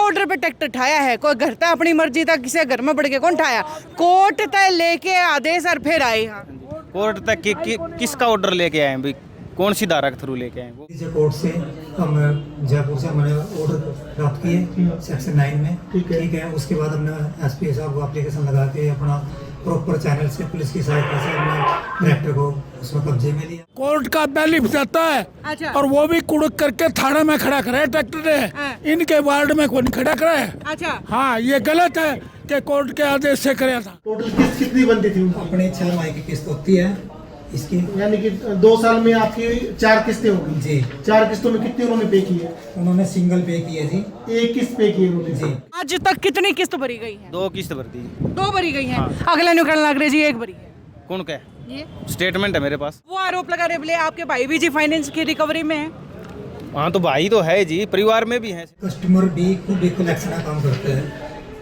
Order पे tractor ठाया है? कोई घर था अपनी मर्जी था, किसी घर में बढ़ के कौन ठाया? कोर्ट तय लेके आदेश और फिर आए यहाँ। कोर्ट तक किसका ऑर्डर लेके आए हैं भाई? कौन सी धारा के थ्रू लेके आए हैं वो? कोर्ट से हम जयपुर से हमने ऑर्डर प्राप्त किए सेक्शन 9 में। ठीक है। उसके बाद हमने एसपी साहब को एप्लीकेशन लगा के अपना प्रॉपर चैनल से पुलिस की सहायता से हमने ट्रैक्टर को उसमें कब्जे में लिया। कोर्ट का बैलिफ जाता है। अच्छा। और वो भी कुड़क करके थाने में खड़ा करे ट्रैक्टर ने, इनके वार्ड में कोई नहीं खड़ा करे। अच्छा। हाँ, ये गलत है कि कोर्ट के आदेश से कराया था। टोटल किस्त कितनी बनती थी? अपने 6 माह की किस्त होती है इसकी, यानी कि 2 साल में आपकी 4 किस्तें होगी जी। 4 किस्तों में कितनी उन्होंने पे की है? उन्होंने सिंगल पे की है जी। 1 किस्त पे की है उन्होंने जी। आज तक कितनी किस्त भरी गई है? 2 किस्त भर दी। 2 भरी गई है। अगला निकलने लग रही जी 1 भरी है। कौन का है? ये स्टेटमेंट है मेरे पास। वो आरोप लगा रहे बोले आपके भाई भी जी फाइनेंस की रिकवरी में है। हाँ तो भाई तो है जी, परिवार में भी है। कस्टमर भी खुद भी कलेक्शन का काम करते हैं।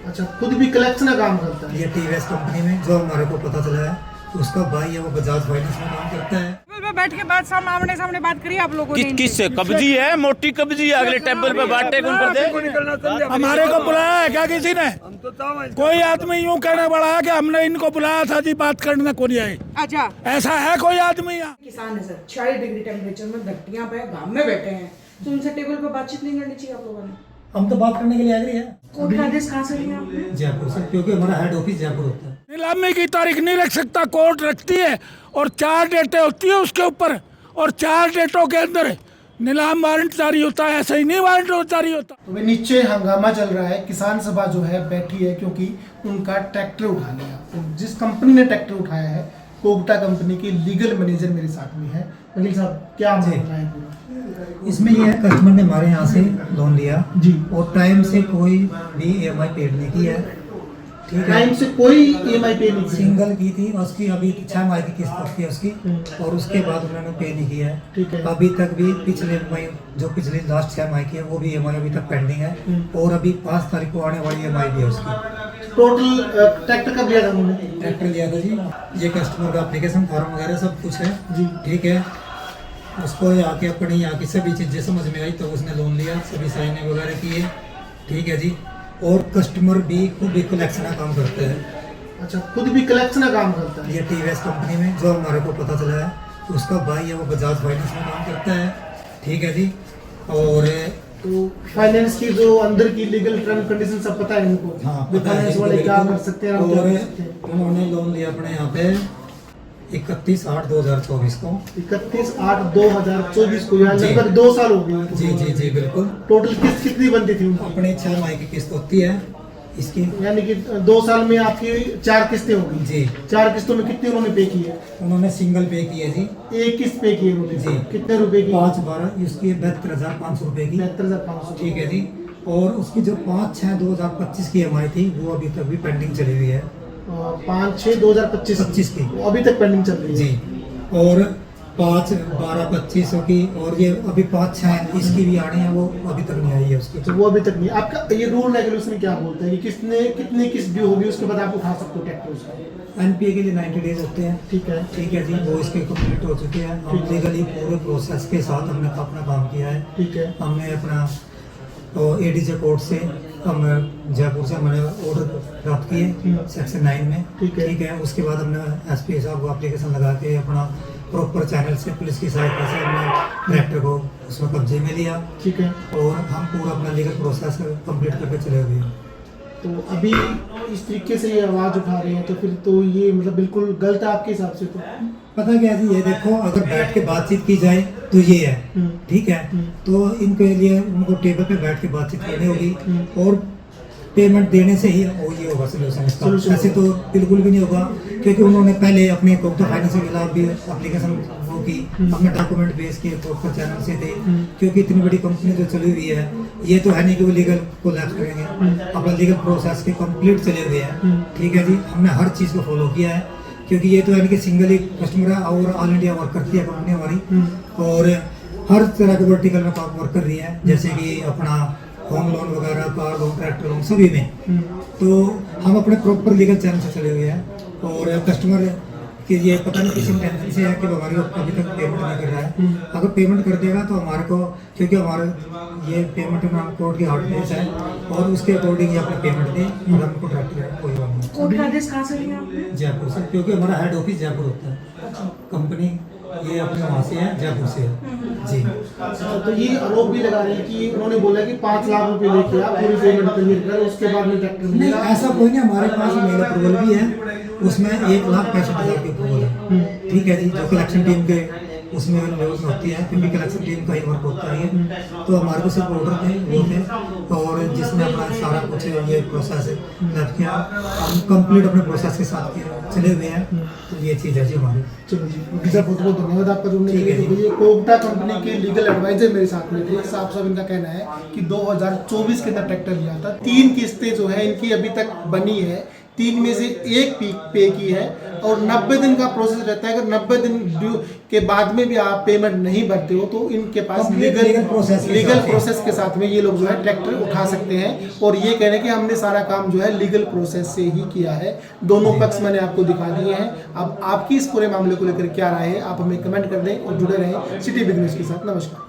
अच्छा, खुद भी कलेक्शन का काम करता है। ये टीवीएस कंपनी में जो हमारे को पता चला है, उसका भाई है वो बजाज फाइनेंस में काम करता है। टेबल पे बैठ के बात सामने सामने बात करिए आप लोगों ने। किस से कब्जी है? मोटी कब्जी है। अगले टेबल पे बांटे कौन कर दे? हमारे को बुलाया है क्या किसी ने? कोई आदमी यूँ कहने वाला है कि हमने इनको बुलाया था जी, बात करने को नहीं आए। अच्छा, ऐसा है कोई आदमी यहाँ? किसान है सर, 40 डिग्री टेम्परेचर में गट्टियां पे घाम में बैठे हैं, तो उनसे टेबल पे बातचीत नहीं करनी चाहिए आप लोगों ने? हम तो बात करने के लिए एग्री है। कोर्ट का आदेश कहाँ से लिया आपने? जयपुर से, क्योंकि हमारा हेड ऑफिस जयपुर होता है। नीलामी की तारीख नहीं रख सकता, कोर्ट रखती है और 4 डेटें होती है उसके ऊपर, और 4 डेटों के अंदर नीलाम वारंट जारी होता है। ऐसा ही नहीं वारंट जारी होता। तो भाई नीचे हंगामा चल रहा है, किसान सभा जो है बैठी है क्योंकि उनका ट्रैक्टर उठा लिया। तो जिस कंपनी ने ट्रैक्टर उठाया है, कोगटा कंपनी की लीगल मैनेजर मेरे साथ में है। वकील साहब, क्या मामला है पूरा? इसमें यह है, कस्टमर ने हमारे यहाँ से लोन लिया जी, और टाइम से कोई भी ईएमआई पेड नहीं की है। ठीक है। टाइम से कोई ईएमआई पे नहीं की। सिंगल की थी, उसकी अभी 6 माह की किस्त होती है उसकी, और उसके बाद उन्होंने पे नहीं किया है। ठीक है। अभी तक भी पिछले जो पिछली लास्ट 6 माह की है वो भी ईएमआई अभी तक पेंडिंग है, और अभी 5 तारीख को आने वाली ईएमआई भी है उसकी। टोटल ट्रैक्टर कब लिया था उन्होंने? ट्रैक्टर लिया था जी, ये कस्टमर का एप्लीकेशन फॉर्म वगैरह सब कुछ है जी। ठीक है। उसको आके अपने यहाँ की सभी चीज़ें समझ में आई तो उसने लोन लिया, सभी साइन वगैरह किए। ठीक है जी। और कस्टमर भी खुद भी कलेक्शन का काम करते हैं। अच्छा, खुद भी कलेक्शन का काम करता है। ये टीवीएस कंपनी में जो हमारे को पता चला है, उसका भाई है वो बजाज फाइनेंस में काम करता है। ठीक है जी। और तो फाइनेंस की जो अंदर की लीगल टर्म कंडीशन सब पता है इनको? हाँ, जो पता है फाइनेंस इनको वाले क्या बिल्कुल। कर सकते हैं और क्या और कर सकते हैं। उन्होंने लोन लिया अपने यहाँ पे 31/8/2024 को। 31/8/2024 को, यानी जी। लगभग 2 साल हो गए। जी जी जी बिल्कुल। टोटल किस्त कितनी बनती थी उनकी? अपने 6 माह की किस्त होती है इसकी, यानी कि 2 साल में आपकी 4 किस्तें होगी। जी। 4 किस्तों में कितनी उन्होंने पे की है? उन्होंने सिंगल पे की है जी। 1 किस्त पे की है उन्होंने। जी। कितने रुपए की? 5/12 इसकी 72,500 रुपए की। 73,500। ठीक है जी। और उसकी जो 5/6/2025 की ईएमआई थी वो अभी तक भी पेंडिंग चली हुई है। 5/6/2025 25 की। वो अभी तक पेंडिंग चल रही है। जी। और 5/12/25 की, और ये अभी 5/6 इसकी भी आनी है, वो अभी तक नहीं आई है उसकी। तो वो अभी तक नहीं। आपका ये रूल रेगुलेशन क्या बोलता है कि कितनी किस्त ड्यू होगी उसके बाद आप उठा सकते हो ट्रैक्टर उसका? एनपीए के लिए 90 डेज होते हैं। ठीक है। ठीक है जी। वो इसके कंप्लीट हो चुके हैं। हम लीगली पूरे प्रोसेस के साथ हमने अपना काम किया है। ठीक है। हमने अपना एडीजे कोर्ट से हम जयपुर से हमने ऑर्डर प्राप्त किए सेक्शन 9 में। ठीक है। ठीक है। उसके बाद हमने एसपी साहब को एप्लीकेशन लगा के अपना प्रॉपर चैनल से पुलिस की सहायता से हमने ट्रैक्टर को उसमें कब्जे में लिया। ठीक है। और हम पूरा अपना लीगल प्रोसेस कंप्लीट करके चले गए। तो अभी इस तरीके से ये आवाज़ उठा रहे हैं तो फिर तो ये मतलब बिल्कुल गलत है आपके हिसाब से? तो पता क्या है जी, ये देखो, अगर बैठ के बातचीत की जाए तो ये है। ठीक है। तो इनके लिए उनको टेबल पे बैठ के बातचीत करनी होगी, और पेमेंट देने से ही वो ये होगा सोल्यूशन इसका। ऐसे तो बिल्कुल भी नहीं होगा, क्योंकि उन्होंने पहले अपने कोगटा फाइनेंस के खिलाफ भी एप्लीकेशन वो की, अपने डॉक्यूमेंट बेस किए प्रॉपर चैनल से थे। क्योंकि इतनी बड़ी कंपनी जो चली हुई है, ये तो है नहीं कि वो लीगल कोलैप्स करेंगे, अपना लीगल प्रोसेस के कंप्लीट चले हुए हैं। ठीक है जी। हमने हर चीज़ को फॉलो किया है, क्योंकि ये तो यानी कि सिंगल ही कस्टमर है और ऑल इंडिया वर्क करती है कंपनी हमारी, और हर तरह के वर्टिकल में काम वर्क कर रही है, जैसे कि अपना होम लोन वगैरह, कार लोन, ट्रैक्टर लोन, सभी में। तो हम अपने प्रॉपर लीगल चैनल से चले हुए हैं, और कस्टमर कि ये पता नहीं किसी टेंशन से है कि हमारे को अभी तक पेमेंट नहीं कर रहा है। अगर पेमेंट कर देगा तो हमारे को, क्योंकि हमारे ये पेमेंट में कोर्ट की ऑर्डिनेंस है और उसके अकॉर्डिंग ये अपनी पेमेंट दें और हमको डायरेक्ट कोई बात नहीं। कोर्ट का आदेश कहाँ से लिया आपने? जयपुर से, क्योंकि हमारा हेड ऑफिस जयपुर होता है, कंपनी ये अपने वहाँ से है, जयपुर से है जी। तो ये आरोप भी लगा रहे हैं कि उन्होंने बोला कि 5 लाख रुपए लेके आप पूरी पेमेंट क्लियर कर, उसके बाद में ट्रैक्टर नहीं, मिलेगा। ऐसा कोई नहीं, हमारे पास मेल अप्रूवल भी है, उसमें 1,65,000 की अप्रूवल है, ठीक है जी। जो कलेक्शन टीम के उसमें लेवल में होती है, क्योंकि कलेक्शन टीम का ही वर्क होता है, तो हमारे को सिर्फ ऑर्डर थे वो थे, और जिसमें अपना सारा कुछ ये प्रोसेस लग किया, हम कंप्लीट अपने प्रोसेस के साथ किया चले हुए हैं। तो ये चीज़ है जी हमारी। चलो जी सर, बहुत बहुत धन्यवाद आपका जुड़ने के ठीक है लिए। जी। तो ये कोगटा कंपनी के लीगल एडवाइजर मेरे साथ में थे। साफ इनका कहना है कि 2024 के अंदर ट्रैक्टर लिया था। 3 किस्तें जो है इनकी अभी तक बनी है, 3 में से 1 पे की है, और 90 दिन का प्रोसेस रहता है। अगर 90 दिन ड्यू के बाद में भी आप पेमेंट नहीं भरते हो तो इनके पास लीगल प्रोसेस के साथ में ये लोग जो है ट्रैक्टर उठा सकते हैं। और ये कह रहे हैं कि हमने सारा काम जो है लीगल प्रोसेस से ही किया है। दोनों पक्ष मैंने आपको दिखा दिए हैं। अब आपकी इस पूरे मामले को लेकर क्या राय है, आप हमें कमेंट कर दें और जुड़े रहें सिटी बिग न्यूज़ के साथ। नमस्कार।